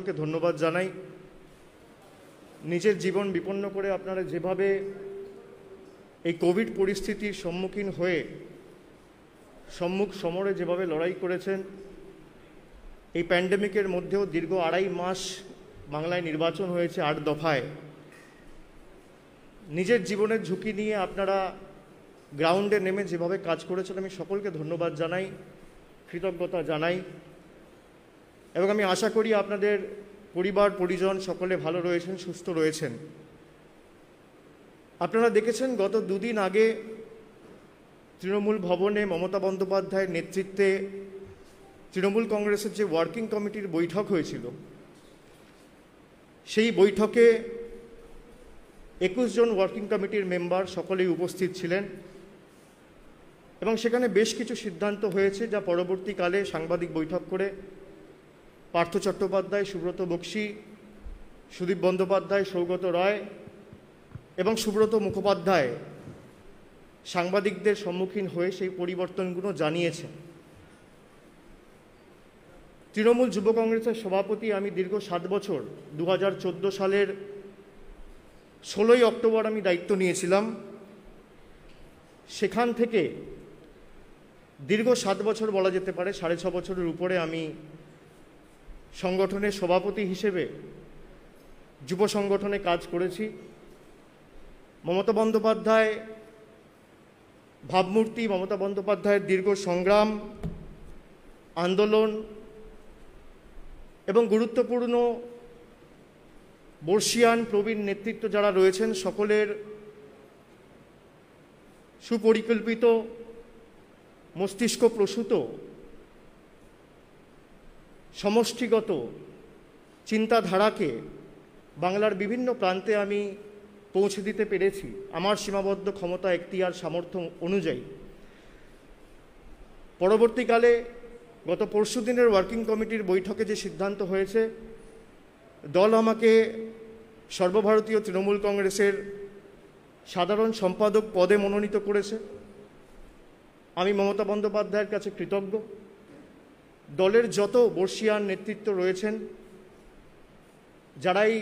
সকলকে ধন্যবাদ জানাই। নিজের জীবন বিপন্ন করে আপনারা যেভাবে এই কোভিড পরিস্থিতির সম্মুখীন হয়ে সম্মুখ সমরে যেভাবে লড়াই করেছেন, এই প্যান্ডেমিকের মধ্যেও দীর্ঘ 2.5 মাস বাংলায় নির্বাচন হয়েছে 8 দফায়। নিজের জীবনের ঝুঁকি নিয়ে আপনারা গ্রাউন্ডে নেমে যেভাবে কাজ করেছেন, আমি সকলকে ধন্যবাদ জানাই, কৃতজ্ঞতা জানাই এবং আমি আশা করি আপনাদের পরিবার পরিজন সকলে ভালো রয়েছেন, সুস্থ রয়েছেন। আপনারা দেখেছেন গত 2 দিন আগে তৃণমূল ভবনে মমতা বন্দ্যোপাধ্যায়ের নেতৃত্বে তৃণমূল কংগ্রেসের যে ওয়ার্কিং কমিটির বৈঠক হয়েছিল, সেই বৈঠকে 21 জন ওয়ার্কিং কমিটির মেম্বার সকলেই উপস্থিত ছিলেন এবং সেখানে বেশ কিছু সিদ্ধান্ত হয়েছে, যা পরবর্তীকালে সাংবাদিক বৈঠক করে পার্থ চট্টোপাধ্যায়, সুব্রত বক্সী, সুদীপ বন্দ্যোপাধ্যায়, সৌগত রায় এবং সুব্রত মুখোপাধ্যায় সাংবাদিকদের সম্মুখীন হয়ে সেই পরিবর্তনগুলো জানিয়েছেন। তৃণমূল যুব কংগ্রেসের সভাপতি আমি দীর্ঘ 7 বছর, 2014 সালের 16ই অক্টোবর আমি দায়িত্ব নিয়েছিলাম। সেখান থেকে দীর্ঘ 7 বছর বলা যেতে পারে, 6.5 বছরের উপরে আমি সংগঠনের সভাপতি হিসেবে যুব সংগঠনে কাজ করেছি। মমতা বন্দ্যোপাধ্যায় ভাবমূর্তি, মমতা বন্দ্যোপাধ্যায়ের দীর্ঘ সংগ্রাম, আন্দোলন এবং গুরুত্বপূর্ণ বর্ষিয়ান প্রবীণ নেতৃত্ব যারা রয়েছেন, সকলের সুপরিকল্পিত মস্তিষ্ক প্রসূত সমষ্টিগত চিন্তাধারাকে বাংলার বিভিন্ন প্রান্তে আমি পৌঁছে দিতে পেরেছি আমার সীমাবদ্ধ ক্ষমতা, এখতিয়ার, সামর্থ্য অনুযায়ী। পরবর্তীকালে গত পরশুদিনের ওয়ার্কিং কমিটির বৈঠকে যে সিদ্ধান্ত হয়েছে, দল আমাকে সর্বভারতীয় তৃণমূল কংগ্রেসের সাধারণ সম্পাদক পদে মনোনীত করেছে। আমি মমতা বন্দ্যোপাধ্যায়ের কাছে কৃতজ্ঞ। দলের যত বর্ষিয়ান নেতৃত্ব রয়েছেন, যারা এই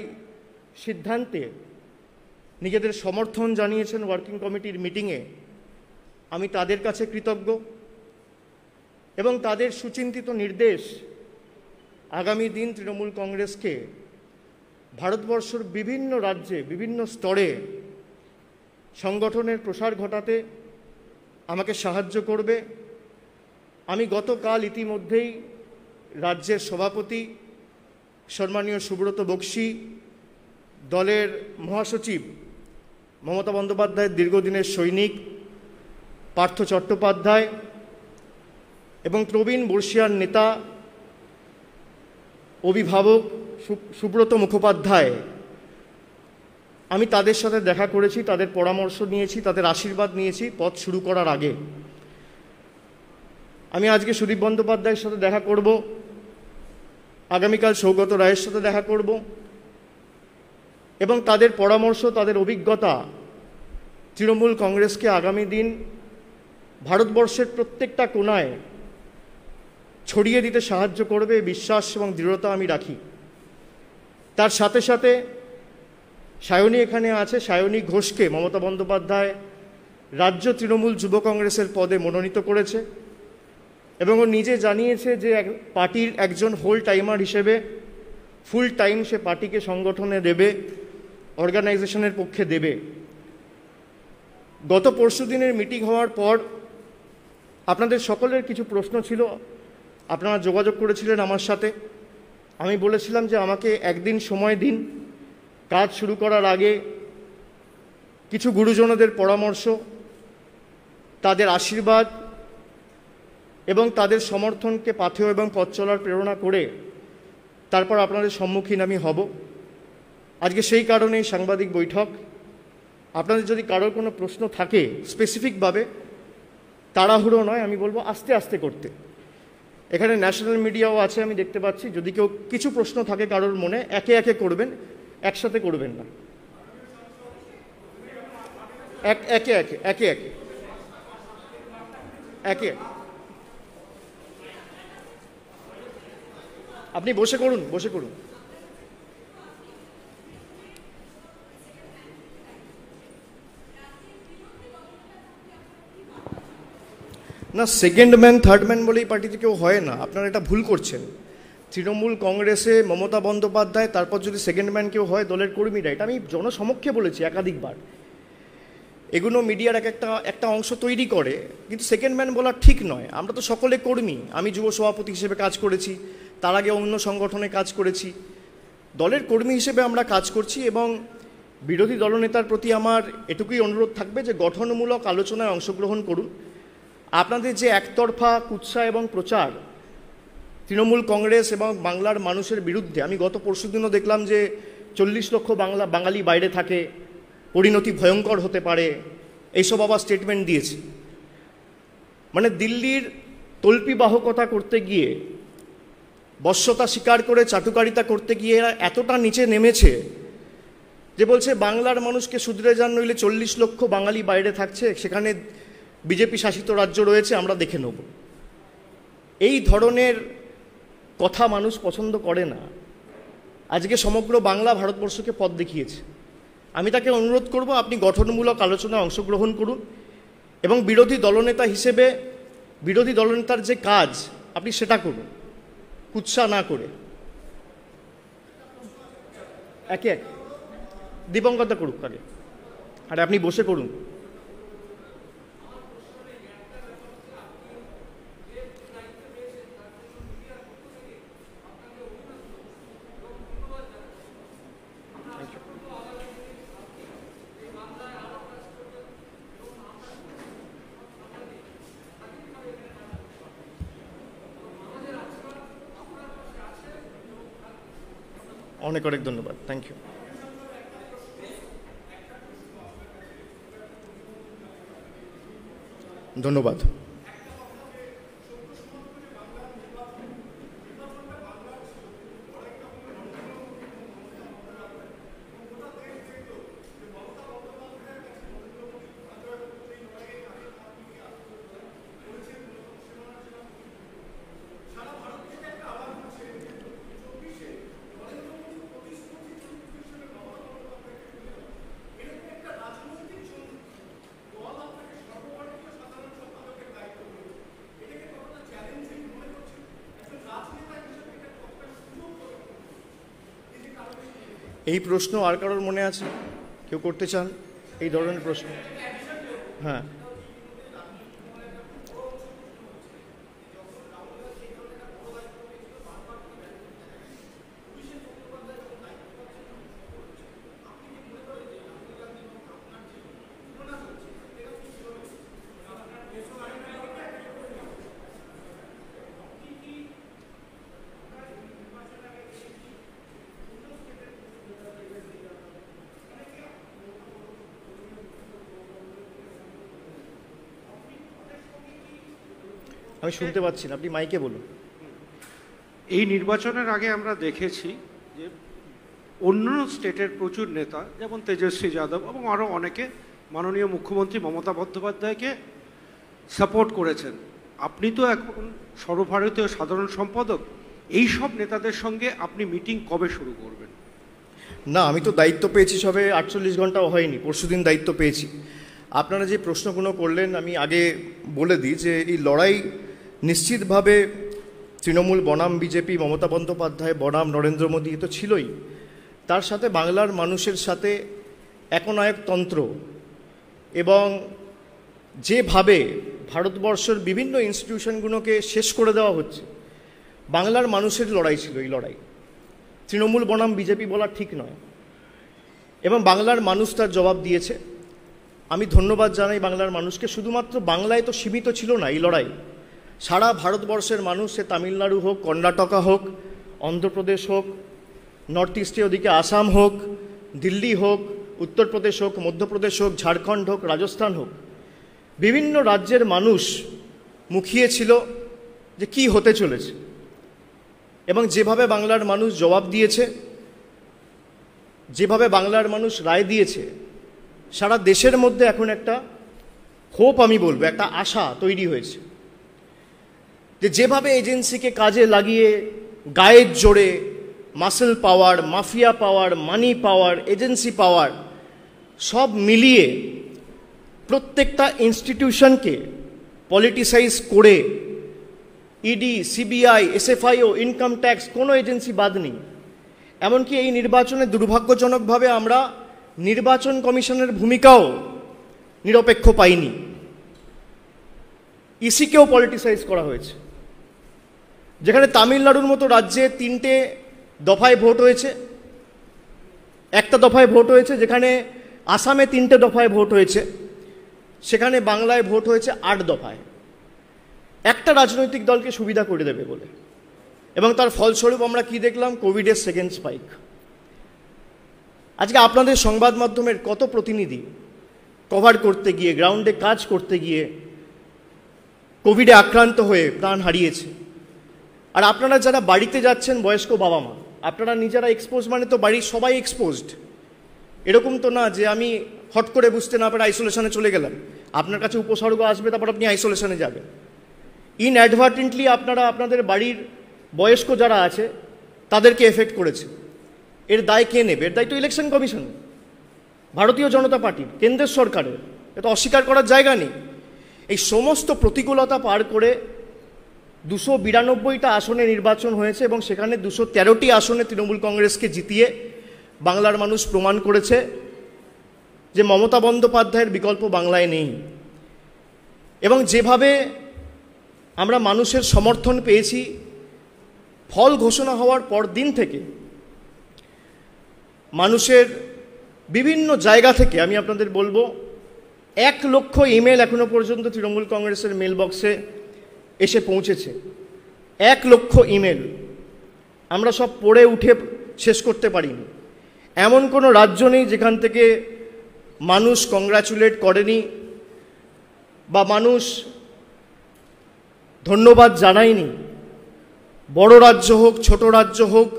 সিদ্ধান্তে নিজেদের সমর্থন জানিয়েছেন ওয়ার্কিং কমিটির মিটিংয়ে, আমি তাদের কাছে কৃতজ্ঞ এবং তাদের সুচিন্তিত নির্দেশ আগামী দিন তৃণমূল কংগ্রেসকে ভারতবর্ষের বিভিন্ন রাজ্যে, বিভিন্ন স্তরে সংগঠনের প্রসার ঘটাতে আমাকে সাহায্য করবে। আমি গতকাল ইতিমধ্যেই রাজ্যের সভাপতি সম্মানীয় সুব্রত বক্সী, দলের মহাসচিব মমতা বন্দ্যোপাধ্যায়ের দীর্ঘদিনের সৈনিক পার্থ চট্টোপাধ্যায় এবং প্রবীণ বর্ষিয়ান নেতা অভিভাবক সুব্রত মুখোপাধ্যায়, আমি তাদের সাথে দেখা করেছি, তাদের পরামর্শ নিয়েছি, তাদের আশীর্বাদ নিয়েছি পথ শুরু করার আগে। আমি আজকে সুদীপ বন্দ্যোপাধ্যায়ের সাথে দেখা করব, আগামীকাল সৌগত রায়ের সাথে দেখা করব এবং তাদের পরামর্শ, তাদের অভিজ্ঞতা তৃণমূল কংগ্রেসকে আগামী দিন ভারতবর্ষের প্রত্যেকটা কোণায় ছড়িয়ে দিতে সাহায্য করবে, বিশ্বাস এবং দৃঢ়তা আমি রাখি। তার সাথে সাথে সায়নী এখানে আছে, সায়নী ঘোষকে মমতা বন্দ্যোপাধ্যায় রাজ্য তৃণমূল যুব কংগ্রেসের পদে মনোনীত করেছে এবং ও নিজে জানিয়েছে যে পার্টির একজন হোল টাইমার হিসেবে ফুল টাইম সে পার্টিকে সংগঠনে দেবে, অর্গানাইজেশনের পক্ষে দেবে। গত পরশুদিনের মিটিং হওয়ার পর আপনাদের সকলের কিছু প্রশ্ন ছিল, আপনারা যোগাযোগ করেছিলেন আমার সাথে। আমি বলেছিলাম যে আমাকে একদিন সময় দিন, কাজ শুরু করার আগে কিছু গুরুজনদের পরামর্শ, তাদের আশীর্বাদ এবং তাদের সমর্থনকে পাথেয় এবং পথ চলার প্রেরণা করে তারপর আপনাদের সম্মুখীন আমি হব। আজকে সেই কারণেই সাংবাদিক বৈঠক। আপনাদের যদি কারোর কোনো প্রশ্ন থাকে স্পেসিফিকভাবে, তাড়াহুড়ো নয়, আমি বলবো আস্তে আস্তে করতে। এখানে ন্যাশনাল মিডিয়াও আছে, আমি দেখতে পাচ্ছি। যদি কেউ কিছু প্রশ্ন থাকে কারোর মনে, একে একে করবেন, একসাথে করবেন না। একে একে একে একে একে আপনি বসে করুন, বসে করুন। না, সেকেন্ড ম্যান থার্ড ম্যান বলে এই পার্টিতে কেউ হয় না, আপনারা এটা ভুল করছেন। তৃণমূল কংগ্রেসে মমতা বন্দ্যোপাধ্যায়, তারপর যদি সেকেন্ড ম্যান কেউ হয় দলের কর্মীরা, এটা আমি জনসমক্ষে বলেছি একাধিকবার। এগুলো মিডিয়ার একটা অংশ তৈরি করে, কিন্তু সেকেন্ড ম্যান বলা ঠিক নয়। আমরা তো সকলে কর্মী। আমি যুব সভাপতি হিসেবে কাজ করেছি, তার আগে অন্য সংগঠনে কাজ করেছি। দলের কর্মী হিসেবে আমরা কাজ করছি, এবং বিরোধী দলনেতার প্রতি আমার এটুকুই অনুরোধ থাকবে যে গঠনমূলক আলোচনায় অংশগ্রহণ করুন। আপনাদের যে একতরফা কুৎসা এবং প্রচার তৃণমূল কংগ্রেস এবং বাংলার মানুষের বিরুদ্ধে, আমি গত পরশুদিনও দেখলাম যে 40 লক্ষ বাঙালি বাইরে থাকে, পরিণতি ভয়ঙ্কর হতে পারে, এইসব আবার স্টেটমেন্ট দিয়েছে। মানে দিল্লির তল্পিবাহকতা করতে গিয়ে, বশ্যতা স্বীকার করে চাটুকারিতা করতে গিয়ে এরা এতটা নিচে নেমেছে যে বলছে বাংলার মানুষকে শুধরে যান, নইলে 40 লক্ষ বাঙালি বাইরে থাকছে, সেখানে বিজেপি শাসিত রাজ্য রয়েছে, আমরা দেখে নেব। এই ধরনের কথা মানুষ পছন্দ করে না। আজকে সমগ্র বাংলা ভারতবর্ষকে পথ দেখিয়েছে। আমি তাকে অনুরোধ করব, আপনি গঠনমূলক আলোচনায় অংশগ্রহণ করুন, এবং বিরোধী দলনেতা হিসেবে বিরোধী দলনেতার যে কাজ আপনি সেটা করুন, কুৎসা না করে। একে এক দীপঙ্করদা করুক আগে, আরে আপনি বসে করুন। অনেক অনেক ধন্যবাদ, থ্যাংক ইউ। ধন্যবাদ। এই প্রশ্ন আর কারোর মনে আছে? কেউ করতে চান এই ধরনের প্রশ্ন? হ্যাঁ, আমি শুনতে পাচ্ছি না, আপনি মাইকে বলুন। এই নির্বাচনের আগে আমরা দেখেছি যে অন্য স্টেটের প্রচুর নেতা, যেমন তেজস্বী যাদব এবং আরও অনেকে মাননীয় মুখ্যমন্ত্রী মমতা বন্দ্যোপাধ্যায়কে সাপোর্ট করেছেন। আপনি তো এখন সর্বভারতীয় সাধারণ সম্পাদক, এই সব নেতাদের সঙ্গে আপনি মিটিং কবে শুরু করবেন? না, আমি তো দায়িত্ব পেয়েছি সবে 48 ঘন্টাও হয়নি, পরশুদিন দায়িত্ব পেয়েছি। আপনারা যে প্রশ্নগুলো করলেন আমি আগে বলে দিই যে এই লড়াই নিশ্চিতভাবে তৃণমূল বনাম বিজেপি, মমতা বন্দ্যোপাধ্যায় বনাম নরেন্দ্র মোদী তো ছিলই, তার সাথে বাংলার মানুষের সাথে একনায়কতন্ত্র এবং যেভাবে ভারতবর্ষের বিভিন্ন ইনস্টিটিউশনগুলোকে শেষ করে দেওয়া হচ্ছে, বাংলার মানুষের লড়াই ছিল এই লড়াই। তৃণমূল বনাম বিজেপি বলা ঠিক নয়, এবং বাংলার মানুষ তার জবাব দিয়েছে। আমি ধন্যবাদ জানাই বাংলার মানুষকে। শুধুমাত্র বাংলায় তো সীমিত ছিল না এই লড়াই, সারা ভারতবর্ষের মানুষ, সে তামিলনাড়ু হোক, কর্ণাটকা হোক, অন্ধ্রপ্রদেশ হোক, নর্থ ইস্টে ওদিকে আসাম হোক, দিল্লি হোক, উত্তরপ্রদেশ হোক, মধ্যপ্রদেশ হোক, ঝাড়খণ্ড হোক, রাজস্থান হোক, বিভিন্ন রাজ্যের মানুষ মুখিয়েছিল যে কি হতে চলেছে, এবং যেভাবে বাংলার মানুষ জবাব দিয়েছে, যেভাবে বাংলার মানুষ রায় দিয়েছে, সারা দেশের মধ্যে এখন একটা হোপ, আমি বলবো একটা আশা তৈরি হয়েছে যে যেভাবে এজেন্সিকে কাজে লাগিয়ে গায়ের জোরে muscle power, mafia power, money power, agency power সব মিলিয়ে প্রত্যেকটা ইনস্টিটিউশনকে পলিটিসাইজ করে ED, CBI, SFIO, income tax কোনো এজেন্সি বাদ নেই। এমনকি এই নির্বাচনে দুর্ভাগ্যজনকভাবে আমরা নির্বাচন কমিশনের ভূমিকাও নিরপেক্ষ পাইনি। ইসিকেও পলিটিসাইজ করা হয়েছে, যেখানে তামিলনাড়ুর মতো রাজ্যে 3টে দফায় ভোট হয়েছে, একটা দফায় ভোট হয়েছে, যেখানে আসামে 3টে দফায় ভোট হয়েছে, সেখানে বাংলায় ভোট হয়েছে 8 দফায়, একটা রাজনৈতিক দলকে সুবিধা করে দেবে বলে। এবং তার ফলস্বরূপ আমরা কি দেখলাম? কোভিডের সেকেন্ড স্পাইক। আজকে আপনাদের সংবাদ মাধ্যমের কত প্রতিনিধি কভার করতে গিয়ে, গ্রাউন্ডে কাজ করতে গিয়ে কোভিডে আক্রান্ত হয়ে প্রাণ হারিয়েছে। আর আপনারা যারা বাড়িতে যাচ্ছেন, বয়স্ক বাবা মা, আপনারা নিজেরা এক্সপোজ, মানে তো বাড়ির সবাই এক্সপোজড। এরকম তো না যে আমি হট করে বুঝতে না পারে আইসোলেশনে চলে গেলাম, আপনার কাছে উপসর্গ আসবে, তারপর আপনি আইসোলেশনে যাবেন। ইনঅ্যাডভার্টেন্টলি আপনারা আপনাদের বাড়ির বয়স্ক যারা আছে তাদেরকে এফেক্ট করেছে। এর দায় কে নেবে? এর দায় তো ইলেকশন কমিশন, ভারতীয় জনতা পার্টির, কেন্দ্রের সরকারের। এটা অস্বীকার করার জায়গা নেই। এই সমস্ত প্রতিকূলতা পার করে 292টা আসনে নির্বাচন হয়েছে এবং সেখানে 213টি আসনে তৃণমূল কংগ্রেসকে জিতিয়ে বাংলার মানুষ প্রমাণ করেছে যে মমতা বন্দ্যোপাধ্যায়ের বিকল্প বাংলায় নেই। এবং যেভাবে আমরা মানুষের সমর্থন পেয়েছি, ফল ঘোষণা হওয়ার পর দিন থেকে মানুষের বিভিন্ন জায়গা থেকে, আমি আপনাদের বলবো, 1 লক্ষ ইমেল এখনো পর্যন্ত তৃণমূল কংগ্রেসের মেল বক্সে এসে পৌঁছেছে। 1 লক্ষ ইমেল আমরা সব পড়ে উঠে শেষ করতে পারিনি। এমন কোনো রাজ্য নেই যেখান থেকে মানুষ কংগ্রাচুলেট করেনি বা মানুষ ধন্যবাদ জানায়নি। বড় রাজ্য হোক, ছোট রাজ্য হোক,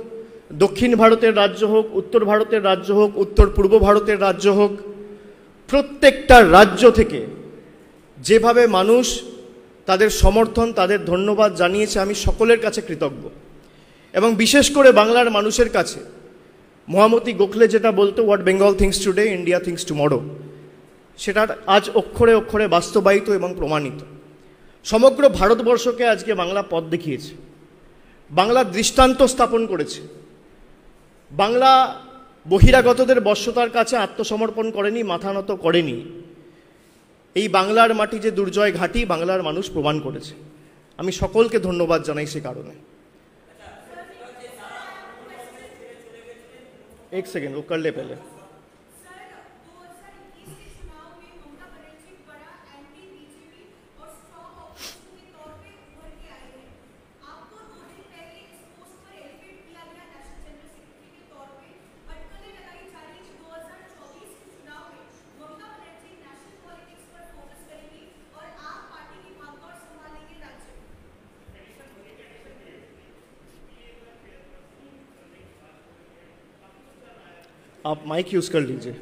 দক্ষিণ ভারতের রাজ্য হোক, উত্তর ভারতের রাজ্য হোক, উত্তর পূর্ব ভারতের রাজ্য হোক, প্রত্যেকটা রাজ্য থেকে যেভাবে মানুষ তাদের সমর্থন, তাদের ধন্যবাদ জানিয়েছে, আমি সকলের কাছে কৃতজ্ঞ। এবং বিশেষ করে বাংলার মানুষের কাছে মহামতি গোখলে যেটা বলতো, what Bengal things today, India things tomorrow, সেটা আজ অক্ষরে অক্ষরে বাস্তবায়িত এবং প্রমাণিত। সমগ্র ভারতবর্ষকে আজকে বাংলা পথ দেখিয়েছে, বাংলা দৃষ্টান্ত স্থাপন করেছে। বাংলা বহিরাগতদের বশ্যতার কাছে আত্মসমর্পণ করেনি, মাথা নত করেনি। এই বাংলার মাটি যে দুর্জয় ঘাঁটি, বাংলার মানুষ প্রমাণ করেছে। আমি সকলকে ধন্যবাদ জানাই সে কারণে। एक सेकेंड, वो कर ले पहले। आप माइक यूज कर लीजिए।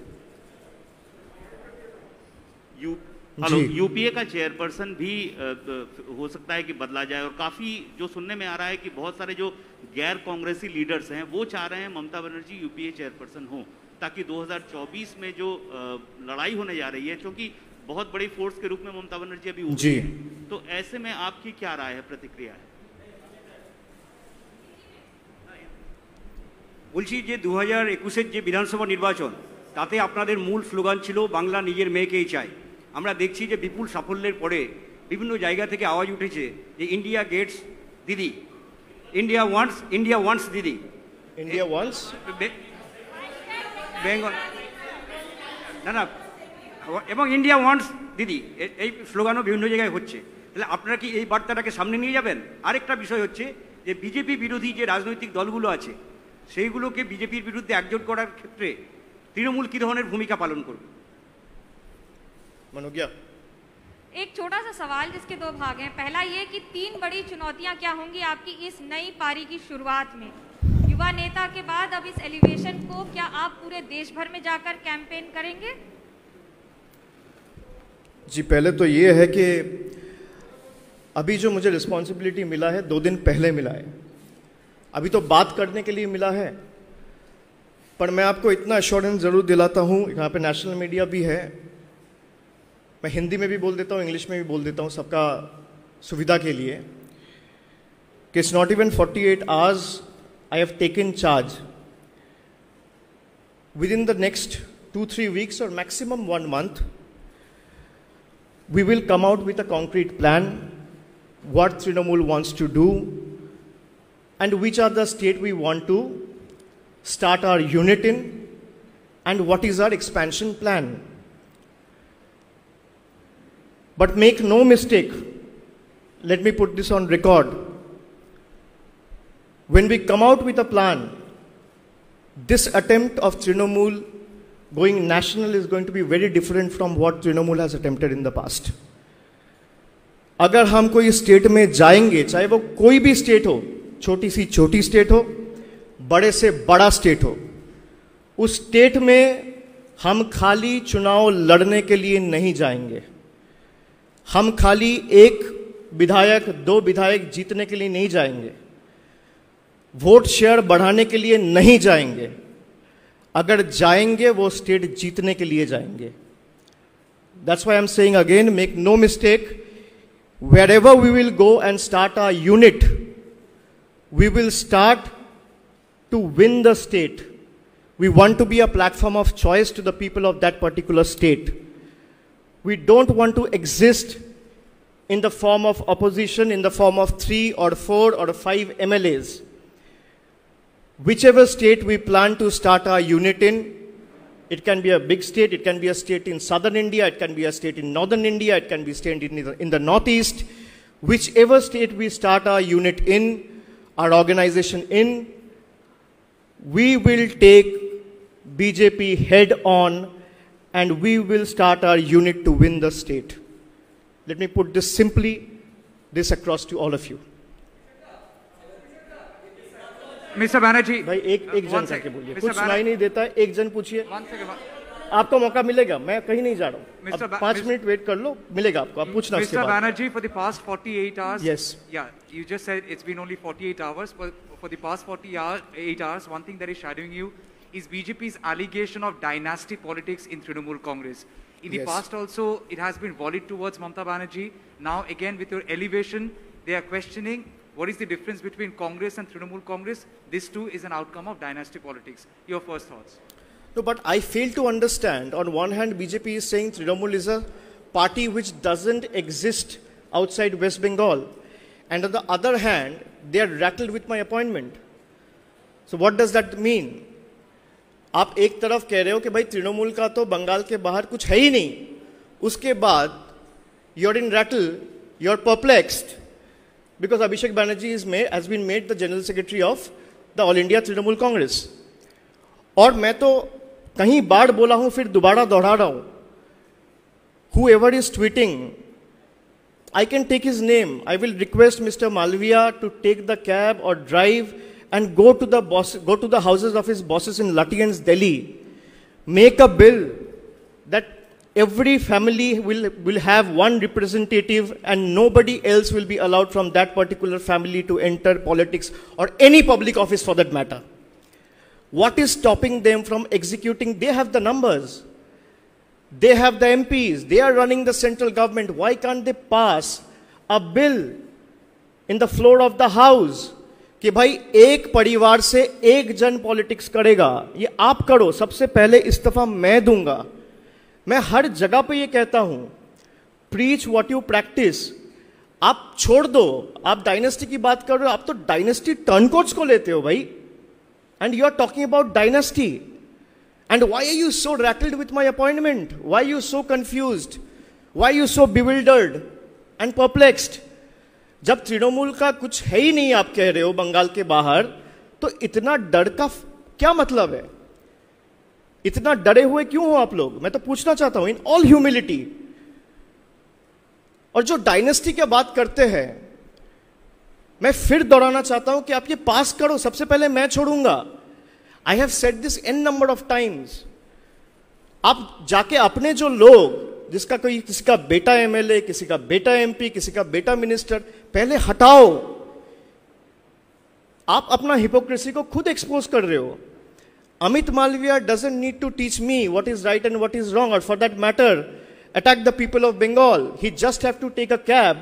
हेलो, यूपीए का चेयरपर्सन भी हो सकता है कि बदला जाए, और काफी जो सुनने में आ रहा है कि बहुत सारे जो गैर कांग्रेसी लीडर्स हैं वो चाह रहे हैं ममता बनर्जी यूपीए चेयरपर्सन हो, ताकि 2024 में जो लड़ाई होने जा रही है, क्योंकि बहुत बड़ी फोर्स के रूप में ममता बनर्जी अभी उभरी है, तो ऐसे में आपकी क्या राय है, प्रतिक्रिया है? বলছি যে 2021-এর যে বিধানসভা নির্বাচন, তাতে আপনাদের মূল স্লোগান ছিল বাংলা নিজের মেয়েকেই চায়। আমরা দেখছি যে বিপুল সাফল্যের পরে বিভিন্ন জায়গা থেকে আওয়াজ উঠেছে যে ইন্ডিয়া গেটস দিদি, ইন্ডিয়া ওয়ান্টস দিদি, इंडिया वंस বেঙ্গল না এবং ইন্ডিয়া ওয়ান্টস দিদি, এই স্লোগানও বিভিন্ন জায়গায় হচ্ছে। তাহলে আপনারা কি এই বার্তাটাকে সামনে নিয়ে যাবেন? আরেকটা বিষয় হচ্ছে যে বিজেপি বিরোধী যে রাজনৈতিক দলগুলো আছে, সেইগুলোকে বিজেপির বিরুদ্ধে একজোট করার ক্ষেত্রে তৃণমূল কি ধরনের ভূমিকা পালন করবে? मनोज्ञा, एक छोटा सा सवाल जिसके 2 भाग हैं। पहला ये कि 3 बड़ी चुनौतियां क्या होंगी आपकी इस नई पारी की शुरुआत में? युवा नेता के बाद अब इस एलिवेशन को क्या आप पूरे देश भर में जाकर कैंपेन करेंगे? जी, पहले तो ये है कि अभी जो मुझे रिस्पॉन्सिबिलिटी मिला है 2 दिन पहले मिला है। अभी तो बात करने के लिए मिला है, पर मैं आपको इतना एश्योरेंस ज़रूर दिलाता हूँ, यहाँ पे नेशनल मीडिया भी है, मैं हिंदी में भी बोल देता हूँ, इंग्लिश में भी बोल देता हूँ सबका सुविधा के लिए, कि it's not even 48 hours I have taken charge. Within the next 2-3 weeks or maximum 1 month, we will come out with a concrete plan, what Trinamool wants to do, and which are the state we want to start our unit in, and what is our expansion plan. But make no mistake, let me put this on record. When we come out with a plan, this attempt of Trinamool going national is going to be very different from what Trinamool has attempted in the past. अगर हम कोई state में जाएंगे, चाहे वो कोई भी state हो, छोटी सी छोटी स्टेट हो, बड़े से बड़ा स्टेट हो, उस स्टेट में हम खाली चुनाव लड़ने के लिए नहीं जाएंगे. हम खाली एक विधायक, 2 विधायक जीतने के लिए नहीं जाएंगे. वोट शेयर बढ़ाने के लिए नहीं जाएंगे. अगर जाएंगे वो स्टेट जीतने के लिए जाएंगे. That's why I'm saying again, make no mistake, wherever we will go and start our unit, we will start to win the state. We want to be a platform of choice to the people of that particular state. We don't want to exist in the form of opposition, in the form of 3 or 4 or 5 MLAs. Whichever state we plan to start our unit in, it can be a big state, it can be a state in southern India, it can be a state in northern India, it can be a state in the northeast. Whichever state we start our unit in, our organization in, we will take BJP head on and we will start our unit to win the state. Let me put this simply, this across to all of you. Mr. Banerjee, भाई एक जन करके बोलिए, कुछ सुनाई नहीं देता है. एक जन पूछिए, 1 second. आपको मौका मिलेगा. मैं कहीं नहीं जा रहा हूँ. Mr. अब 5 मिनट वेट कर लो, मिलेगा आपको. आप पूछना उसके Mr. बाद. Banerjee, for the past 48 hours. Yes. Yeah, you just said it's been only 48 hours, but for the past 48 hours, one thing that is shadowing you is BJP's allegation of dynasty politics in Trinamool Congress. In the Yes. past also, it has been volleyed towards Mamata Banerjee. Now again, with your elevation, they are questioning what is the difference between Congress and Trinamool Congress. This too is an outcome of dynasty politics. Your first thoughts? No, but I fail to understand. On one hand, BJP is saying Trinamool is a party which doesn't exist outside West Bengal. And on the other hand, they are rattled with my appointment. So what does that mean? आप एक तरफ कह रहे हो कि भाई तृणमूल का तो बंगाल के बाहर कुछ है ही नहीं. उसके बाद you're in rattle, you're perplexed. Because Abhishek Banerjee has been made the General Secretary of the All India Trinamool Congress. और मैं तो कहीं बार बोला हूं, फिर दोबारा दोहरा रहा हूं. Whoever is tweeting, I can take his name. I will request Mr. Malviya to take the cab or drive and go to the houses of his bosses in Lutyens, Delhi. Make a bill that every family will have one representative and nobody else will be allowed from that particular family to enter politics or any public office for that matter. What is stopping them from executing? They have the numbers. They have the MPs. They are running the central government. Why can't they pass a bill in the floor of the house कि भाई एक परिवार से एक जन politics करेगा? ये आप करो. सबसे पहले इस्तीफा मैं दूंगा. मैं हर जगह पे ये कहता हूं, प्रीच व्हाट यू प्रैक्टिस. आप छोड़ दो. आप डायनेस्टी की बात कर रहे हो, आप तो डायनेस्टी टर्नकोट्स को लेते हो भाई. And you are talking about dynasty. And why are you so rattled with my appointment? Why are you so confused? Why are you so bewildered and perplexed? जब तृणमूल का कुछ है ही नहीं आप कह रहे हो बंगाल के बाहर, तो इतना डर का क्या मतलब है? इतना डरे हुए क्यों हो आप लोग? मैं तो पूछना चाहता हूं इन ऑल ह्यूमिलिटी. और जो डायनेस्टी की बात करते हैं, मैं फिर दोहराना चाहता हूं कि आप ये पास करो. सबसे पहले मैं छोड़ूंगा. I have said this an number of times. आप जाके अपने जो लोग, जिसका कोई, किसी का बेटा एमएलए, किसी का बेटा एमपी, किसी का बेटा मिनिस्टर, पहले हटाओ. आप अपना हिपोक्रेसी को खुद एक्सपोज कर रहे हो. Amit Malviya doesn't need to teach me what is right and what is wrong, or for that matter, attack the people of Bengal. He just have to take a cab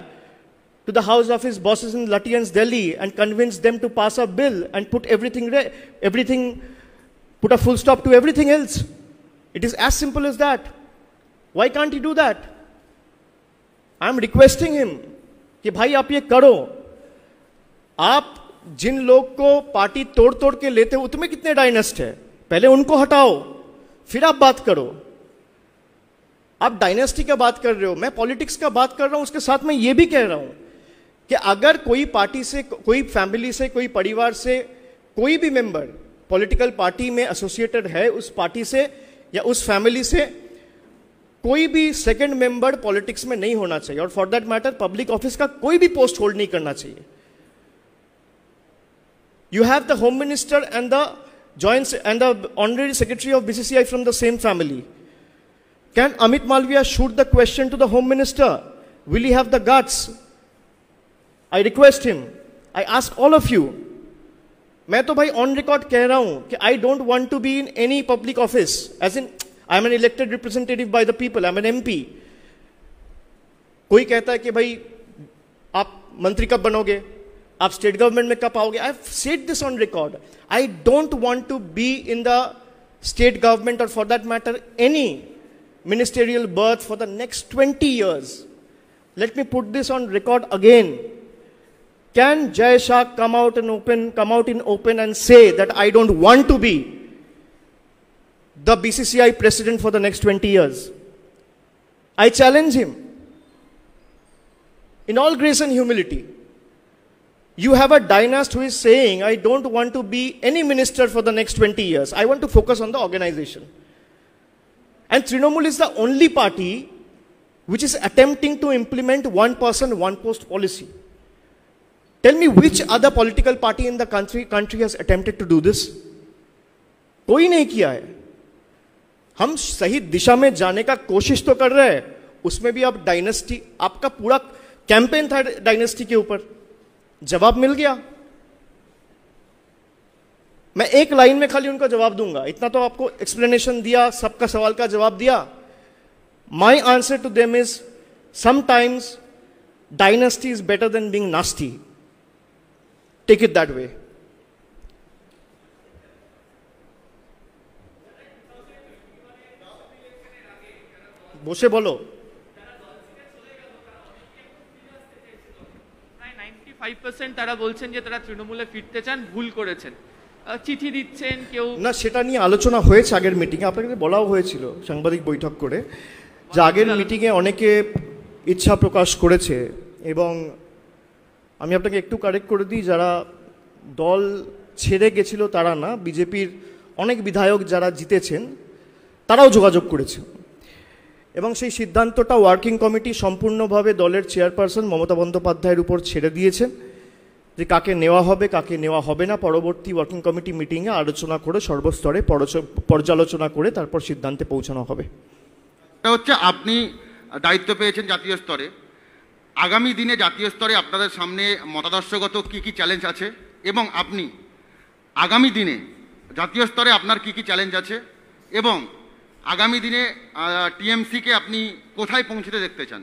to the house of his bosses in Lutyens, Delhi, and convince them to pass a bill and put put a full stop to everything else. It is as simple as that. Why can't he do that? I am requesting him कि भाई आप ये करो. आप जिन लोग को party तोड़ तोड़ के लेते हो तुम्हें कितने डायनेस्ट है, पहले उनको हटाओ फिर आप बात करो. आप डायनेस्टी का बात कर रहे हो, मैं पॉलिटिक्स का बात कर रहा हूं. उसके साथ मैं ये भी कह रहा हूं कि अगर कोई पार्टी से, कोई फैमिली से, कोई परिवार से, कोई भी मेंबर पॉलिटिकल पार्टी में एसोसिएटेड है, उस पार्टी से या उस फैमिली से कोई भी सेकंड मेंबर पॉलिटिक्स में नहीं होना चाहिए. और for that matter public office का कोई भी पोस्ट होल्ड नहीं करना चाहिए. You have the home minister and the joint and the honorary secretary of BCCI from the same family. Can Amit Malviya shoot the question to the home minister? Will he have the guts? I request him, I ask all of you. मैं तो भाई on record कह रहा हूं कि I don't want to be in any public office, as in I am an elected representative by the people, I am an MP. कोई कहता है कि भाई आप मंत्री कब बनोगे, आप स्टेट गवर्नमेंट में कब आओगे. I have said this on record. I don't want to be in the state government और for that matter any ministerial berth for the next 20 years. Let me put this on record again. Can Jai Shah come out in open and say that I don't want to be the BCCI president for the next 20 years? I challenge him. In all grace and humility. You have a dynast who is saying, I don't want to be any minister for the next 20 years. I want to focus on the organization. And Trinamool is the only party which is attempting to implement one person, one post policy. Tell me which other political party in the country has attempted to do this? कोई नहीं किया है. हम सही दिशा में जाने का कोशिश तो कर रहे हैं, उसमें भी आप डायनेस्टी, आपका पूरा कैंपेन था डायनेस्टी के ऊपर, जवाब मिल गया. मैं एक लाइन में खाली उनका जवाब दूंगा, इतना तो आपको एक्सप्लेनेशन दिया, सबका सवाल का जवाब दिया. My answer to them is sometimes dynasty is better than being nasty. Take it that way. বসে বলো. 95% তারা বলছেন যে তারা তৃণমূলে ফিরতে চান, ভুল করেছেন, চিঠি দিচ্ছেন কেউ না. সেটা নিয়ে আলোচনা হয়েছে আগের মিটিংয়ে, আপনাকে বলাও হয়েছিল সাংবাদিক বৈঠক করে যে আগের মিটিংয়ে অনেকে ইচ্ছা প্রকাশ করেছে. এবং আমি আপনাকে একটু কারেক্ট করে দিই, যারা দল ছেড়ে গেছিল তারা না, বিজেপির অনেক বিধায়ক যারা জিতেছেন তারাও যোগাযোগ করেছে. এবং সেই সিদ্ধান্তটা ওয়ার্কিং কমিটি সম্পূর্ণভাবে দলের চেয়ারপারসন মমতা বন্দ্যোপাধ্যায়ের উপর ছেড়ে দিয়েছেন যে কাকে নেওয়া হবে কাকে নেওয়া হবে না. পরবর্তী ওয়ার্কিং কমিটি মিটিংয়ে আলোচনা করে সর্বস্তরে পর্যালোচনা করে তারপর সিদ্ধান্তে পৌঁছানো হবে. এটা হচ্ছে আপনি দায়িত্ব পেয়েছেন জাতীয় স্তরে, আগামী দিনে জাতীয় স্তরে আপনাদের সামনে মতাদর্শগত কি কি চ্যালেঞ্জ আছে এবং আপনি আগামী দিনে জাতীয় স্তরে আপনার কি কি চ্যালেঞ্জ আছে এবং আগামী দিনে টিএমসিকে আপনি কোথায় পৌঁছতে দেখতে চান?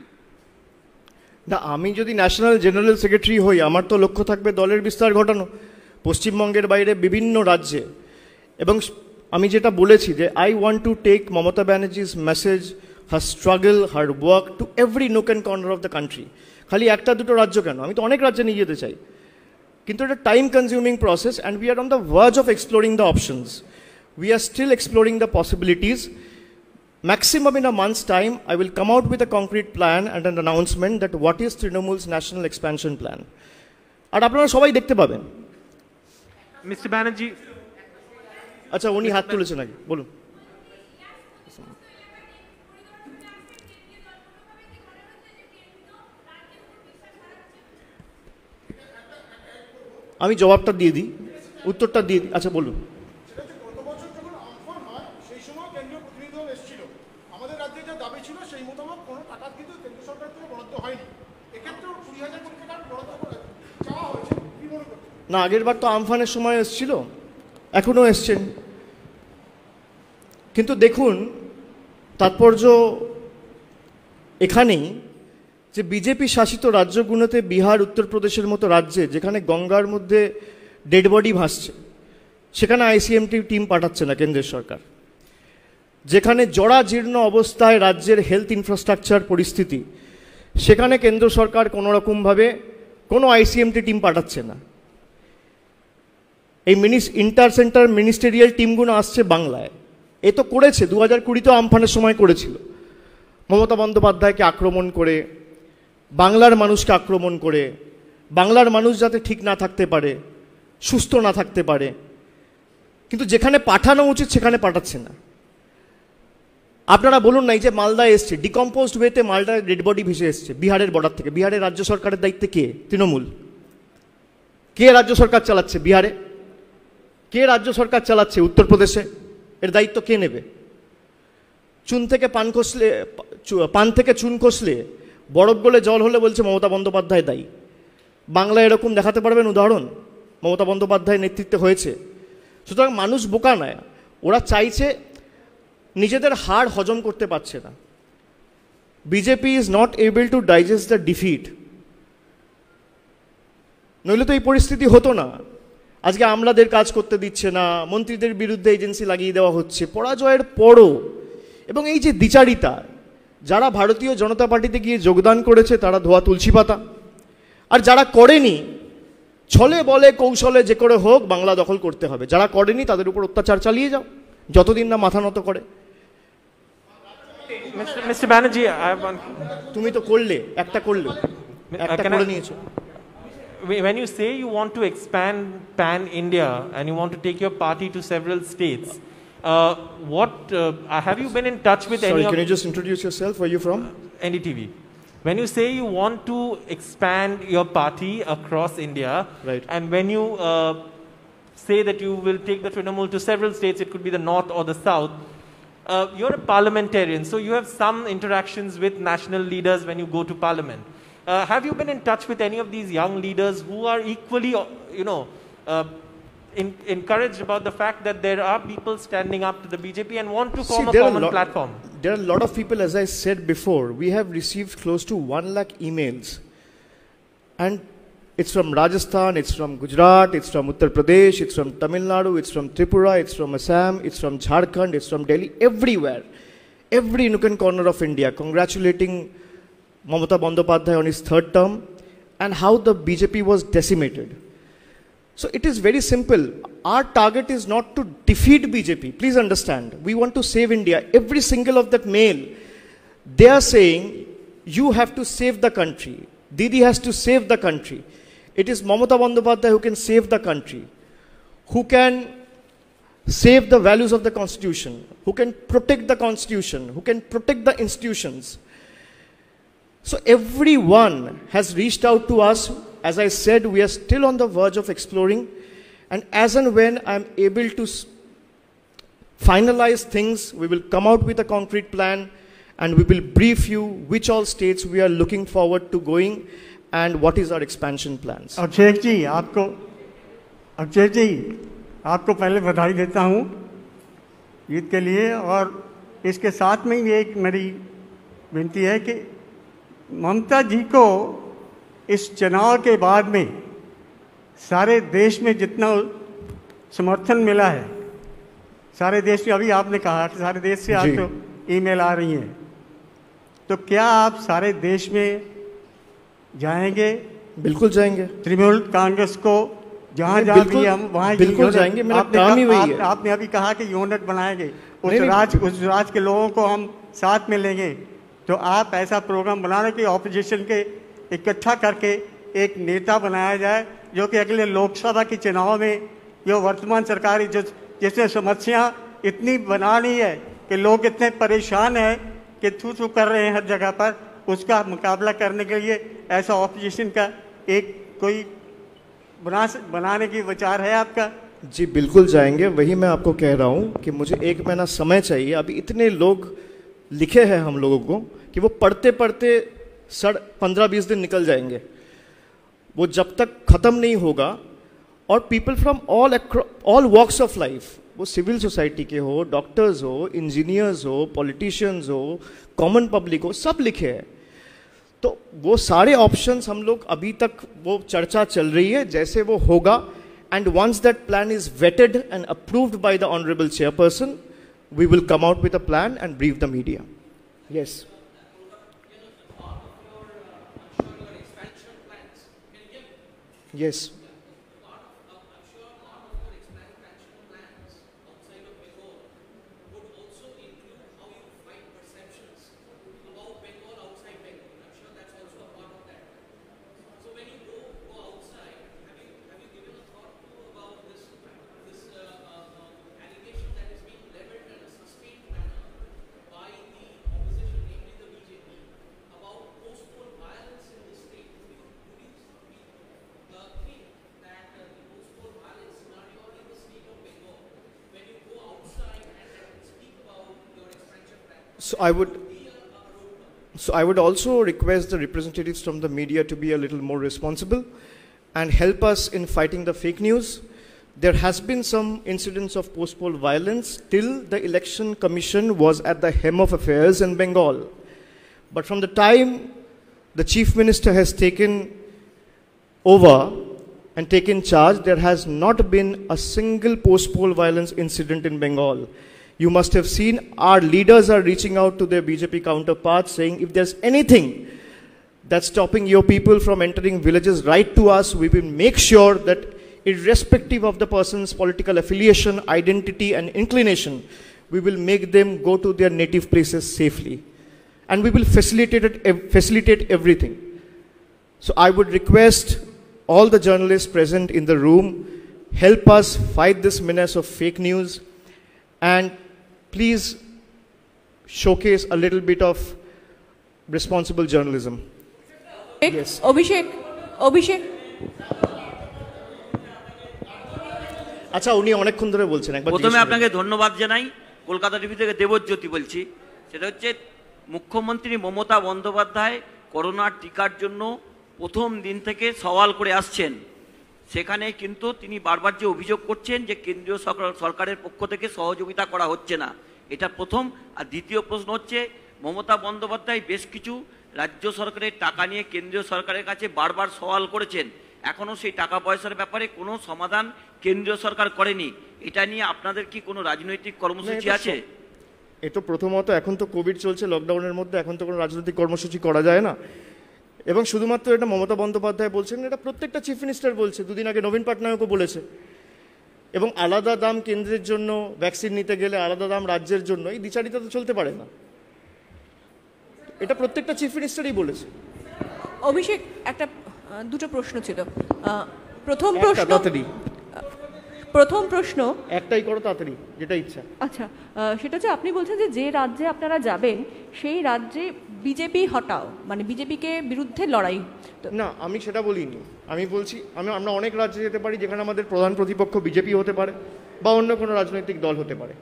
না, আমি যদি ন্যাশনাল জেনারেল সেক্রেটারি হই, আমার তো লক্ষ্য থাকবে দলের বিস্তার ঘটানো পশ্চিমবঙ্গের বাইরে বিভিন্ন রাজ্যে. এবং আমি যেটা বলেছি যে I want to take Mamata Banerjee's message, her struggle, her work to every nook and corner of the country. খালি একটা দুটো রাজ্য কেন, আমি তো অনেক রাজ্যে নিয়ে যেতে চাই. কিন্তু এটা time consuming process and we are on the verge of exploring the options. We are still exploring the possibilities. Maximum in a month's time, I will come out with a concrete plan and an announcement that what is Trinamool's national expansion plan. আর আপনারা সবাই দেখতে পাবেন. Mister Banerjee, আচ্ছা উনি হাত তুলেছেন নাকি বলুন. আমি জবাবটা দিয়ে দিই, উত্তরটা দিয়ে দিই. আচ্ছা বলুন. না, আগের বার তো আমফানের সময় এসেছিল, এখনও এসছেন. কিন্তু দেখুন তাৎপর্য এখানেই যে বিজেপি শাসিত রাজ্যগুলোতে বিহার উত্তরপ্রদেশের মতো রাজ্যে যেখানে গঙ্গার মধ্যে ডেড বডি ভাসছে সেখানে আইসিএমটি টিম পাঠাচ্ছে না কেন্দ্রের সরকার। যেখানে জরাজীর্ণ অবস্থায় রাজ্যের হেলথ ইনফ্রাস্ট্রাকচার পরিস্থিতি সেখানে কেন্দ্র সরকার কোনো রকমভাবে কোনো আইসিএমটি টিম পাঠাচ্ছে না। এই ইন্টার সেন্টার মিনিস্টেরিয়াল টিমগুলো আসছে বাংলায়। এ তো করেছে 2020-তেও আমফানের সময় করেছিল, মমতা বন্দ্যোপাধ্যায়কে আক্রমণ করে, বাংলার মানুষকে আক্রমণ করে, বাংলার মানুষ যাতে ঠিক না থাকতে পারে, সুস্থ না থাকতে পারে, কিন্তু যেখানে পাঠানো উচিত সেখানে পাঠাচ্ছে না। আপনারা বলুন না, এই যে মালদা এসছে ডিকম্পোজড ওয়েতে, মালদার ডেড বডি ভেসে এসছে বিহারের বর্ডার থেকে। বিহারের রাজ্য সরকারের দায়িত্বে কে? তৃণমূল। কে রাজ্য সরকার চালাচ্ছে বিহারে? কে রাজ্য সরকার চালাচ্ছে উত্তরপ্রদেশে? এর দায়িত্ব কে নেবে? পান থেকে চুন খসলে বরফ গলে জল হলে বলছে মমতা বন্দ্যোপাধ্যায় দায়ী। বাংলায় এরকম দেখাতে পারবেন উদাহরণ? মমতা বন্দ্যোপাধ্যায়ের নেতৃত্বে হয়েছে। সুতরাং মানুষ বোকা নয়, ওরা চাইছে, নিজেদের হার হজম করতে পারছে না। BJP is not able to digest the defeat. নইলে তো এই পরিস্থিতি হতো না। আজকে আমলাদের কাজ করতে দিচ্ছে না, মন্ত্রীদের বিরুদ্ধে এজেন্সি লাগিয়ে দেওয়া হচ্ছে পরাজয়ের পরও। এবং এই যে দ্বিচারিতা, যারা ভারতীয় জনতা পার্টিতে গিয়ে যোগদান করেছে তারা ধোয়া তুলসী পাতা, আর যারা করেনি ছলে বলে কৌশলে যে করে হোক বাংলা দখল করতে হবে। যারা করেনি তাদের উপর অত্যাচার চালিয়ে যাও যতদিন না মাথা নত করে। Mr. Banerjee, I have one. তুমি তো করলে, একটা করলে, একটা করে নিয়েছো। When you say you want to expand pan-India and you want to take your party to several states, have you been in touch with any of... Sorry, can you just introduce yourself? Where are you from? NDTV. When you say you want to expand your party across India, right, and when you say that you will take the Trinamool to several states, it could be the north or the south, you're a parliamentarian, so you have some interactions with national leaders when you go to parliament. Have you been in touch with any of these young leaders who are equally, encouraged about the fact that there are people standing up to the BJP and want to form a common platform? There are a lot of people, as I said before, we have received close to 1 lakh emails. And it's from Rajasthan, it's from Gujarat, it's from Uttar Pradesh, it's from Tamil Nadu, it's from Tripura, it's from Assam, it's from Jharkhand, it's from Delhi, everywhere. Every nook and corner of India congratulating Mamata Bandyopadhyay on his 3rd term and how the BJP was decimated. So it is very simple. Our target is not to defeat BJP. Please understand. We want to save India. Every single of that mail, they are saying, you have to save the country. Didi has to save the country. It is Mamata Bandyopadhyay who can save the country, who can save the values of the Constitution, who can protect the Constitution, who can protect the institutions. So everyone has reached out to us. As I said, we are still on the verge of exploring, and as and when I'm able to finalize things, we will come out with a concrete plan and we will brief you which all states we are looking forward to going and what is our expansion plans. Abhishek ji आपको पहले बधाई देता हूँ ईद के लिए, और इसके साथ में ये एक मेरी विनती है कि ममता जी को इस चुनाव के बाद में सारे देश में जितना समर्थन मिला है, सारे देश में, अभी आपने कहा कि सारे देश से आपको ईमेल आ रही हैं, तो क्या आप सारे देश में जाएंगे? बिल्कुल जाएंगे। तृणमूल कांग्रेस को जहाँ जहाँ भी हम वहाँ बिल्कुल जाएंगे। मेरा काम ही वही है। आपने अभी कहा कि यूनिट बनाएंगे, उस राज के लोगों को हम साथ में लेंगे, तो आप ऐसा प्रोग्राम बनाने की ऑपोजिशन के इकट्ठा करके एक नेता बनाया जाए जो कि अगले लोकसभा के चुनाव में जो वर्तमान सरकारी जिसने समस्या इतनी बनानी है कि लोग इतने परेशान हैं कि थू कर रहे हैं हर जगह पर, उसका मुकाबला करने के लिए ऐसा ऑपोजिशन का एक कोई बनाने की विचार है आपका? जी बिल्कुल जाएंगे। वही मैं आपको कह रहा हूँ कि मुझे 1 महीना समय चाहिए। अभी इतने लोग लिखे हैं हम लोगों को कि वो पढ़ते पढ़ते 15-20 दिन निकल जाएंगे। वो जब तक ख़त्म नहीं होगा, और people from all walks of life, वो सिविल सोसाइटी के हो, डॉक्टर्स हो, इंजीनियर्स हो, पॉलिटिशियंस हो, कॉमन पब्लिक हो, सब लिखे हैं। तो वो सारे ऑप्शंस हम लोग अभी तक वो चर्चा चल रही है, जैसे वो होगा, and once that plan is vetted and approved by the honourable chairperson, we will come out with a plan and brief the media. Yes. Yes. So I would also request the representatives from the media to be a little more responsible and help us in fighting the fake news. There has been some incidents of post-poll violence till the election commission was at the helm of affairs in Bengal. But from the time the chief minister has taken over and taken charge, there has not been a single post-poll violence incident in Bengal. You must have seen our leaders are reaching out to their BJP counterparts saying, if there's anything that's stopping your people from entering villages, write to us. We will make sure that irrespective of the person's political affiliation, identity and inclination, we will make them go to their native places safely. And we will facilitate everything. So I would request all the journalists present in the room, help us fight this menace of fake news, and please showcase a little bit of responsible journalism. Yes. Abhishek. আচ্ছা, উনি অনেকক্ষণ ধরে বলছেন, একবার প্রথমে আপনাকে ধন্যবাদ জানাই। কলকাতা টিভি থেকে দেবজ্যোতি বলছি। সেটা হচ্ছে মুখ্যমন্ত্রী মমতা বন্দ্যোপাধ্যায় করোনার টিকার জন্য প্রথম দিন থেকে সওয়াল করে আসছেন। সেখানে কিন্তু তিনি বারবার যে অভিযোগ করছেন যে কেন্দ্রীয় সরকারের পক্ষ থেকে সহযোগিতা করা হচ্ছে না, এটা প্রথম। আর দ্বিতীয় প্রশ্ন হচ্ছে, মমতা বন্দ্যোপাধ্যায় বেশ কিছু রাজ্য সরকারের টাকা নিয়ে কেন্দ্রীয় সরকারের কাছে বারবার সওয়াল করেছেন, এখনও সেই টাকা পয়সার ব্যাপারে কোনো সমাধান কেন্দ্রীয় সরকার করেনি। এটা নিয়ে আপনাদের কি কোনো রাজনৈতিক কর্মসূচি আছে? এ তো প্রথমত এখন তো কোভিড চলছে, লকডাউনের মধ্যে এখন তো কোনো রাজনৈতিক কর্মসূচি করা যায় না। এবং শুধুমাত্র এটা মমতা বন্দ্যোপাধ্যায় বলছেন, এটা প্রত্যেকটা চিফ মিনিস্টার বলছে। দুদিন আগে নবীন পটনায়কও বলেছে। এবং আলাদা দাম কেন্দ্রের জন্য ভ্যাকসিন নিতে গেলে, আলাদা দাম রাজ্যের জন্য, এই দ্বিচারিতা তো চলতে পারে না। এটা প্রত্যেকটা চিফ মিনিস্টারই বলেছে। অভিষেক, দুটো প্রশ্ন ছিল। প্রথম প্রশ্ন একটাই করো তাড়াতাড়ি, যেটা ইচ্ছা। আচ্ছা, সেটা হচ্ছে আপনি বলছেন যে রাজ্যে আপনারা যাবেন সেই রাজ্যে বিজেপি হটাও, মানে বিজেপিকে বিরুদ্ধে লড়াই। না, আমি সেটা বলিনি। আমি বলছি আমরা অনেক রাজ্যে যেতে পারি যেখানে আমাদের প্রধান প্রতিপক্ষ বিজেপি হতে পারে বা অন্য কোনো রাজনৈতিক দল হতে পারে।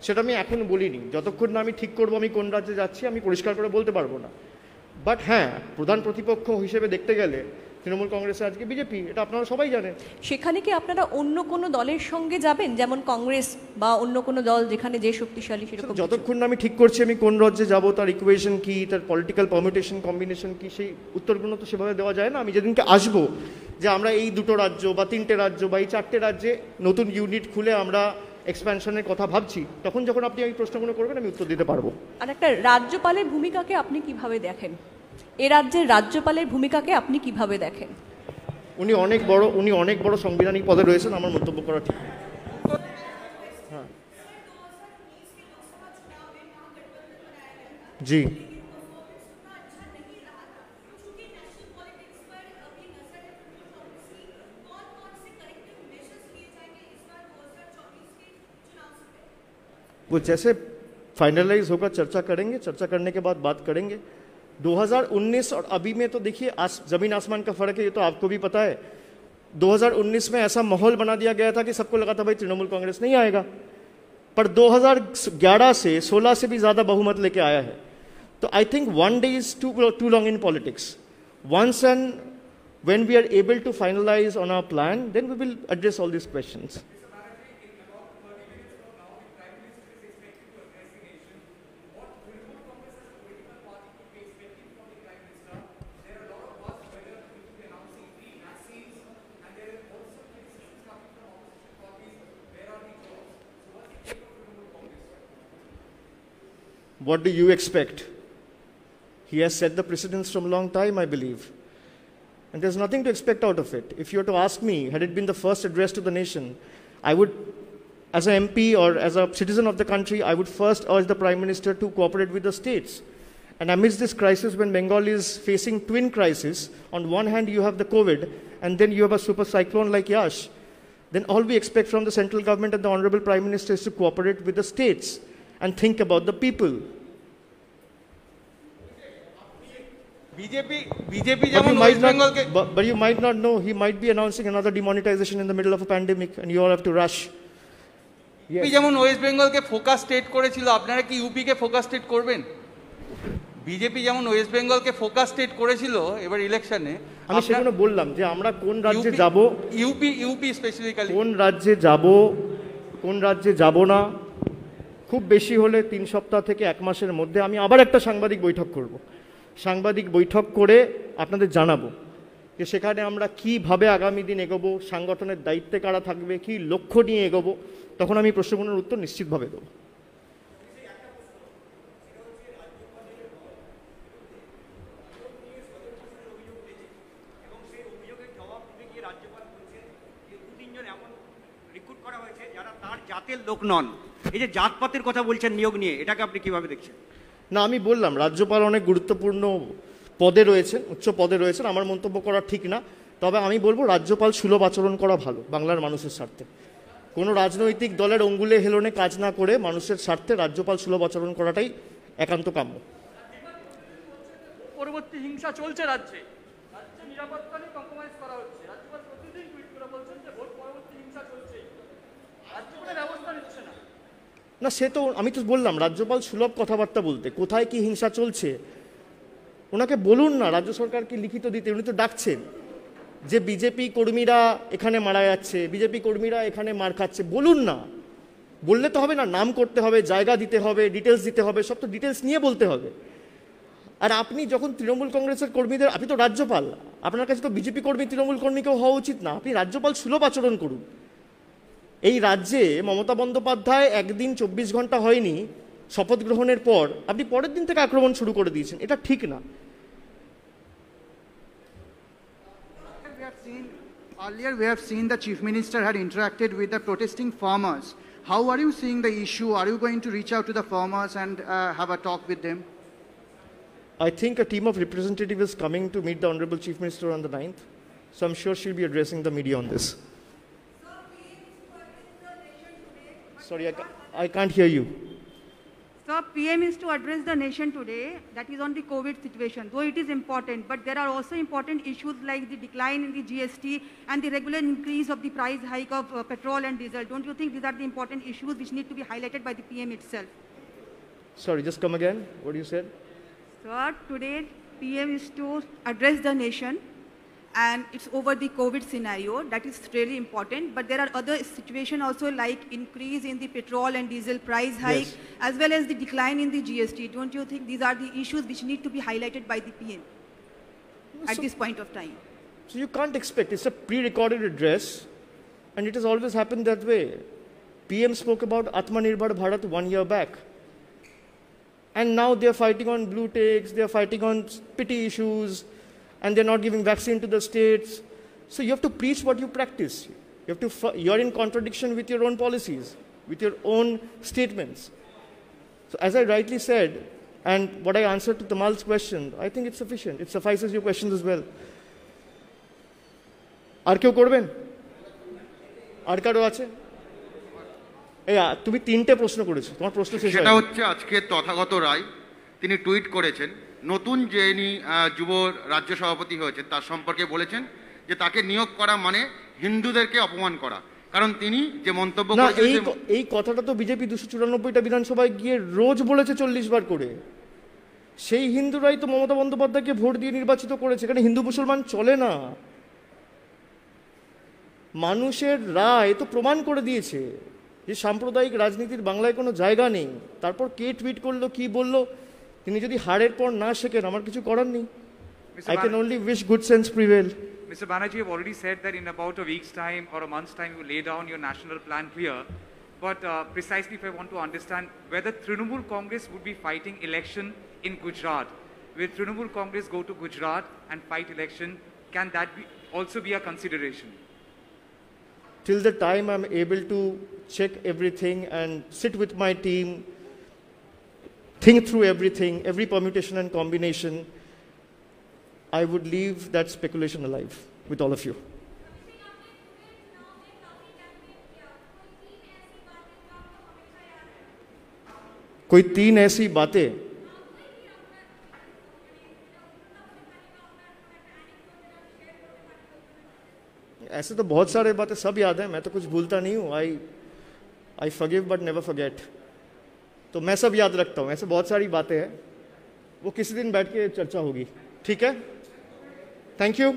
সেটা আমি এখন বলিনি। যতক্ষণ না আমি ঠিক করবো আমি কোন রাজ্যে যাচ্ছি, আমি পরিষ্কার করে বলতে পারবো না। বাট হ্যাঁ, প্রধান প্রতিপক্ষ হিসেবে দেখতে গেলে তৃণমূল কংগ্রেসে আজকে বিজেপি, এটা আপনারা সবাই জানেন। সেখানে কি আপনারা অন্য কোনো দলের সঙ্গে যাবেন, যেমন কংগ্রেস বা অন্য কোনো দল যেখানে যে শক্তিশালী সেরকম? যতক্ষণ না আমি ঠিক করছি আমি কোন রাজ্যে যাব, তার ইকুয়েশন কি, তার পলিটিক্যাল পারমিউটেশন কম্বিনেশন কি, সেই উত্তরগুলো তো সেভাবে দেওয়া যায় না। আমি যেদিনকে আসবো যে আমরা এই দুটো রাজ্য বা তিনটে রাজ্য বা এই চারটে রাজ্যে নতুন ইউনিট খুলে আমরা এক্সপ্যানশনের কথা ভাবছি, তখন যখন আপনি এই প্রশ্নগুলো করবেন আমি উত্তর দিতে পারবো। আর একটা রাজ্যপালের ভূমিকাকে আপনি কিভাবে দেখেন? এ রাজ্যের রাজ্যপালের ভূমিকাকে আপনি কিভাবে দেখেন? উনি অনেক বড় সাংবিধানিক পদে রয়েছেন, আমার মন্তব্য করা ঠিক নেই। হ্যাঁ, জি। वो जैसे फाइनलाइज होगा चर्चा करेंगे, चर्चा करने के बाद बात करेंगे। 2019 और अभी में तो देखिए जमीन आसमान का फर्क है, ये तो आपको भी पता है। 2019 में ऐसा माहौल बना दिया गया था कि सबको लगा था भाई तृणमूल कांग्रेस नहीं आएगा, पर 2011 से 16 से भी ज्यादा बहुमत लेके आया है। तो I think one day is too long in politics. Once and when we are able to finalise on our plan, then we will address all these questions. what do you expect? He has set the precedence from a long time, I believe. And there's nothing to expect out of it. If you were to ask me, had it been the first address to the nation, I would, as an MP or as a citizen of the country, I would first urge the Prime Minister to cooperate with the states. And amidst this crisis, when Bengal is facing twin crises, on one hand you have the COVID, and then you have a super cyclone like Yash, then all we expect from the central government and the Honorable Prime Minister is to cooperate with the states and think about the people. BJP যেমন West বেঙ্গলকে But you might not know, he might be announcing another demonetization in the middle of a pandemic and you all have to rush. UP যেমন West বেঙ্গলকে focus state করেছিল, আপনারা কি UP কে focus state করবেন? BJP যেমন West বেঙ্গলকে focus state করেছিল এবার ইলেকশনে, আমি সেজন্য বললাম যে আমরা কোন রাজ্যে যাব, ইউপি স্পেসিফিক্যালি কোন রাজ্যে যাব না, খুব বেশি হলে 3 সপ্তাহ থেকে 1 মাসের মধ্যে আমি আবার একটা সাংবাদিক বৈঠক করব। সাংবাদিক বৈঠক করে আপনাদের জানাবো যে সেখানে আমরা কিভাবে আগামী দিন এগোবো, সংগঠনের দায়িত্বে কারা থাকবে, কি লক্ষ্য নিয়ে এগোবো, তখন আমি প্রশ্নগুলোর উত্তর নিশ্চিতভাবে দেবো। জাতের লোক নন, এই যে জাতপাতের কথা বলছেন নিয়োগ নিয়ে, এটাকে আপনি কিভাবে দেখছেন? না, আমি বললাম রাজ্যপাল অনেক গুরুত্বপূর্ণ পদে রয়েছেন, উচ্চ পদে রয়েছেন, আমার মন্তব্য করা ঠিক না। তবে আমি বলবো রাজ্যপাল সুলভ আচরণ করা ভালো বাংলার মানুষের স্বার্থে। কোনো রাজনৈতিক দলের অঙ্গুলে হেলনে কাজ না করে মানুষের স্বার্থে রাজ্যপাল সুলভ আচরণ করাটাই একান্ত কাম্য। পরবর্তী হিংসা চলছে রাজ্যে, নিরাপত্তা নিয়ে কম্প্রোমাইজ করা হচ্ছে। রাজ্যপাল প্রতিদিন টুইট করে বলছেন যে ভোট পরবর্তী হিংসা চলছে, রাজ্যপালের ব্যবস্থা নিচ্ছে না। না, সে তো আমি তো বললাম রাজ্যপাল সুলভ কথাবার্তা বলতে, কোথায় কি হিংসা চলছে ওনাকে বলুন না, রাজ্য সরকারকে লিখিত দিতে। উনি তো ডাকছেন যে বিজেপি কর্মীরা এখানে মারা যাচ্ছে, বিজেপি কর্মীরা এখানে মার খাচ্ছে, বলুন না। বললে তো হবে না, নাম করতে হবে, জায়গা দিতে হবে, ডিটেলস দিতে হবে, সব তো ডিটেলস নিয়ে বলতে হবে। আর আপনি যখন তৃণমূল কংগ্রেসের কর্মীদের, আপনি তো রাজ্যপাল, আপনার কাছে তো বিজেপি কর্মী তৃণমূল কর্মীকেও হওয়া উচিত না। আপনি রাজ্যপাল সুলভ আচরণ করুন। এই রাজ্যে মমতা বন্দ্যোপাধ্যায় একদিন 24 ঘন্টা হয়নি শপথ গ্রহণের পর আপনি পরের দিন থেকে আক্রমণ শুরু করে দিয়েছেন, এটা ঠিক না। Earlier we have seen the Chief Minister had interacted with the protesting farmers. How are you seeing the issue? Are you going to reach out to the farmers and have a talk with them? I think a team of representatives is coming to meet the Honorable Chief Minister on the 9th. So I'm sure she'll be addressing the media on this. Sorry, I can't hear you. Sir, PM is to address the nation today, that is on the COVID situation, though it is important, but there are also important issues like the decline in the GST and the regular increase of the price hike of petrol and diesel. Don't you think these are the important issues which need to be highlighted by the PM itself? Sorry, just come again. What you said? Sir, today PM is to address the nation and it's over the COVID scenario, that is really important, but there are other situations also like increase in the petrol and diesel price hike, yes, as well as the decline in the GST. Don't you think these are the issues which need to be highlighted by the PM at this point of time? So you can't expect, it's a pre-recorded address and it has always happened that way. PM spoke about Atmanirbhar Bharat 1 year back. And now they're fighting on blue ticks, they're fighting on petty issues, and they're not giving vaccine to the states. So you have to preach what you practice. You're in contradiction with your own policies, with your own statements. So as I rightly said, and what I answered to Tamal's question, I think it's sufficient. It suffices your questions as well. আর কেউ করবেন? আর কারো আছে? তুমি 3টে প্রশ্ন করেছো, তোমার প্রশ্ন শেষ হয়নি। সেটা হচ্ছে আজকে তথাগত রায় তিনি টুইট করেছেন, নতুন যিনি যুব রাজ্য সভাপতি হয়েছেন তার সম্পর্কে বলেছেন যে তাকে নিয়োগ করা মানে হিন্দুদেরকে অপমান করা, কারণ তিনি যে মন্তব্য করেছেন। এই কথাটা তো বিজেপি 294টা বিধানসভায় গিয়ে রোজ বলেছে 40 বার করে। সেই হিন্দুরাই তো মমতা বন্দ্যোপাধ্যায়কে ভোট দিয়ে নির্বাচিত করেছে। এখানে হিন্দু মুসলমান চলে না। মানুষের রায় তো প্রমাণ করে দিয়েছে যে সাম্প্রদায়িক রাজনীতির বাংলায় কোনো জায়গা নেই। তারপর কে টুইট করলো, কি বললো, তিনি যদি হারের পর না শেখেন আমার কিছু করার নেই। I can only wish good sense prevail. Mr. Banerjee, you have already said that in about a week's time or a month's time you lay down your national plan clear. but precisely if I want to understand whether Trinamool Congress would be fighting election in Gujarat. Will Trinamool Congress go to Gujarat and fight election? Can that also be a consideration? Till the time I'm able to check everything and sit with my team, think through everything, every permutation and combination, I would leave that speculation alive with all of you. कोई 3 ऐसी बातें ऐसे तो बहुत सारे बातें सब याद हैं, मैं तो कुछ भूलता नहीं हूँ. I forgive but never forget. तो मैं सब याद रखता हूँ. ऐसे बहुत सारी बातें हैं, वो किसी दिन बैठ के चर्चा होगी. ठीक है? Thank you.